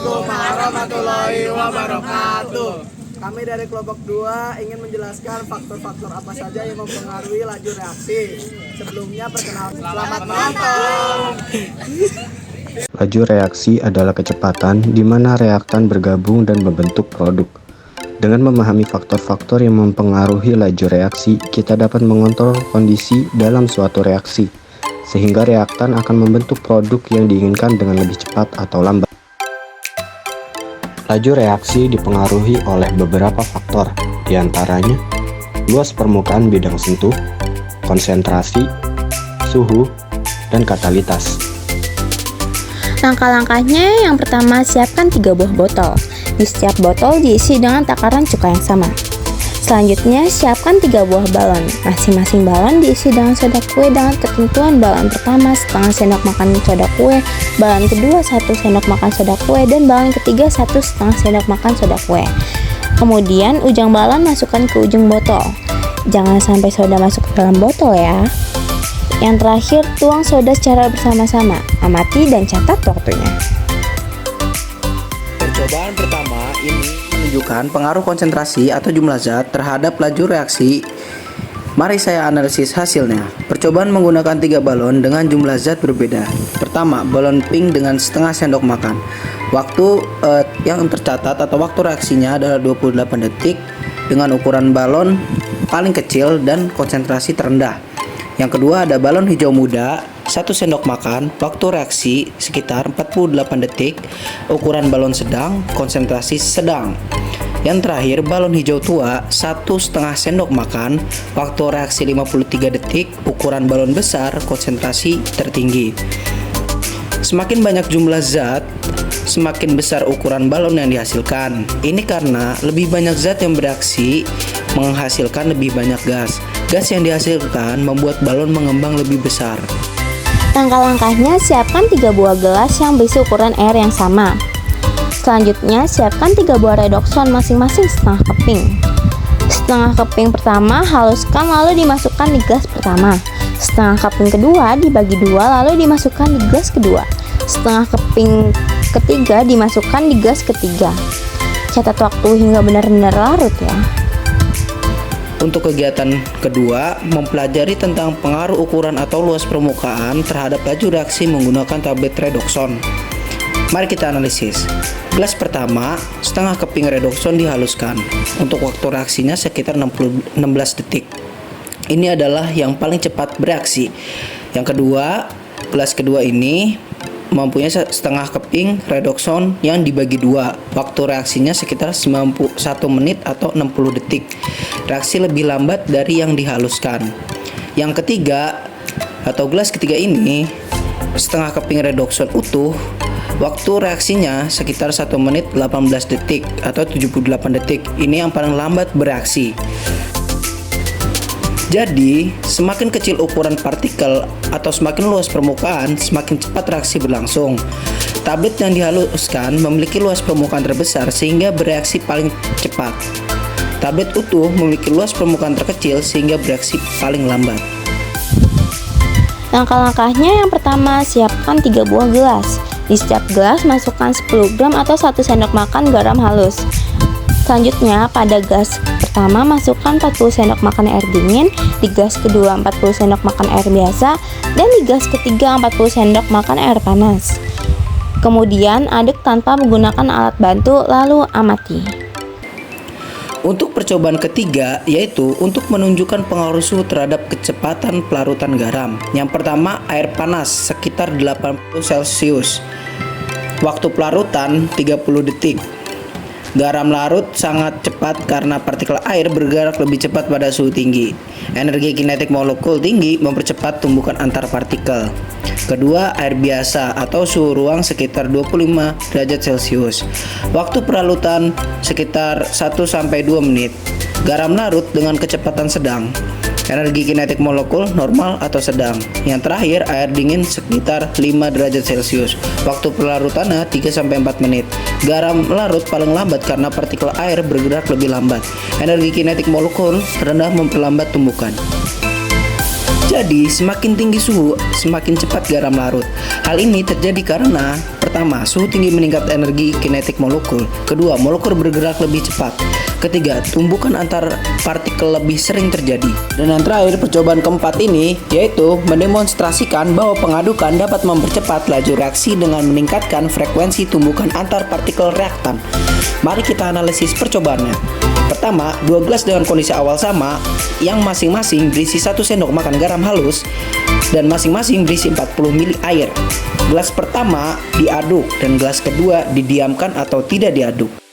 Assalamualaikum warahmatullahi wabarakatuh. Kami dari kelompok 2 ingin menjelaskan faktor-faktor apa saja yang mempengaruhi laju reaksi. Sebelumnya perkenalkan, selamat menonton. Laju reaksi adalah kecepatan di mana reaktan bergabung dan membentuk produk. Dengan memahami faktor-faktor yang mempengaruhi laju reaksi, kita dapat mengontrol kondisi dalam suatu reaksi, sehingga reaktan akan membentuk produk yang diinginkan dengan lebih cepat atau lambat. Laju reaksi dipengaruhi oleh beberapa faktor, diantaranya luas permukaan bidang sentuh, konsentrasi, suhu, dan katalitas. Langkah-langkahnya yang pertama, siapkan 3 buah botol. Di setiap botol diisi dengan takaran cuka yang sama. Selanjutnya, siapkan 3 buah balon. Masing-masing balon diisi dengan soda kue dengan ketentuan balon pertama setengah sendok makan soda kue, balon kedua 1 sendok makan soda kue, dan balon ketiga 1,5 sendok makan soda kue. Kemudian, ujung balon masukkan ke ujung botol. Jangan sampai soda masuk ke dalam botol ya. Yang terakhir, tuang soda secara bersama-sama. Amati dan catat waktunya. Percobaan pertama ini menunjukkan pengaruh konsentrasi atau jumlah zat terhadap laju reaksi. Mari saya analisis hasilnya. Percobaan menggunakan 3 balon dengan jumlah zat berbeda. Pertama, balon pink dengan setengah sendok makan. Waktu yang tercatat atau waktu reaksinya adalah 28 detik dengan ukuran balon paling kecil dan konsentrasi terendah. Yang kedua ada balon hijau muda 1 sendok makan, waktu reaksi sekitar 48 detik, ukuran balon sedang, konsentrasi sedang. Yang terakhir balon hijau tua 1,5 sendok makan, waktu reaksi 53 detik, ukuran balon besar, konsentrasi tertinggi. Semakin banyak jumlah zat, semakin besar ukuran balon yang dihasilkan. Ini karena lebih banyak zat yang bereaksi menghasilkan lebih banyak gas. Gas yang dihasilkan membuat balon mengembang lebih besar. Langkah-langkahnya, siapkan 3 buah gelas yang berisi ukuran air yang sama. Selanjutnya, siapkan 3 buah redoxon masing-masing setengah keping. Setengah keping pertama haluskan lalu dimasukkan di gelas pertama. Setengah keping kedua dibagi 2 lalu dimasukkan di gelas kedua. Setengah keping ketiga dimasukkan di gelas ketiga. Catat waktu hingga benar-benar larut ya. Untuk kegiatan kedua, mempelajari tentang pengaruh ukuran atau luas permukaan terhadap laju reaksi menggunakan tablet redoxon. Mari kita analisis. Gelas pertama, setengah keping redoxon dihaluskan. Untuk waktu reaksinya sekitar 16 detik. Ini adalah yang paling cepat bereaksi. Yang kedua, gelas kedua ini mempunyai setengah keping redoxon yang dibagi 2. Waktu reaksinya sekitar 91 menit atau 60 detik. Reaksi lebih lambat dari yang dihaluskan. Yang ketiga atau gelas ketiga ini setengah keping redoxon utuh. Waktu reaksinya sekitar 1 menit 18 detik atau 78 detik. Ini yang paling lambat bereaksi. Jadi, semakin kecil ukuran partikel atau semakin luas permukaan, semakin cepat reaksi berlangsung. Tablet yang dihaluskan memiliki luas permukaan terbesar sehingga bereaksi paling cepat. Tablet utuh memiliki luas permukaan terkecil sehingga bereaksi paling lambat. Langkah-langkahnya yang pertama, siapkan 3 buah gelas. Di setiap gelas masukkan 10 gram atau 1 sendok makan garam halus. Selanjutnya, pada gas pertama masukkan 40 sendok makan air dingin, di gas kedua 40 sendok makan air biasa, dan di gas ketiga 40 sendok makan air panas. Kemudian aduk tanpa menggunakan alat bantu, lalu amati. Untuk percobaan ketiga, yaitu untuk menunjukkan pengaruh suhu terhadap kecepatan pelarutan garam. Yang pertama, air panas sekitar 80 Celcius. Waktu pelarutan 30 detik. Garam larut sangat cepat karena partikel air bergerak lebih cepat pada suhu tinggi. Energi kinetik molekul tinggi mempercepat tumbukan antar partikel. Kedua, air biasa atau suhu ruang sekitar 25 derajat Celcius. Waktu pelarutan sekitar 1-2 menit. Garam larut dengan kecepatan sedang. Energi kinetik molekul normal atau sedang. Yang terakhir, air dingin sekitar 5 derajat Celcius. Waktu pelarutannya 3-4 menit. Garam larut paling lambat karena partikel air bergerak lebih lambat. Energi kinetik molekul rendah memperlambat tumbukan. Jadi, semakin tinggi suhu, semakin cepat garam larut. Hal ini terjadi karena pertama, suhu tinggi meningkat energi kinetik molekul. Kedua, molekul bergerak lebih cepat. Ketiga, tumbukan antar partikel lebih sering terjadi. Dan yang terakhir, percobaan keempat ini yaitu mendemonstrasikan bahwa pengadukan dapat mempercepat laju reaksi dengan meningkatkan frekuensi tumbukan antar partikel reaktan. Mari kita analisis percobaannya. Pertama, 2 gelas dengan kondisi awal sama yang masing-masing berisi 1 sendok makan garam halus dan masing-masing berisi 40 ml air. Gelas pertama diaduk dan gelas kedua didiamkan atau tidak diaduk.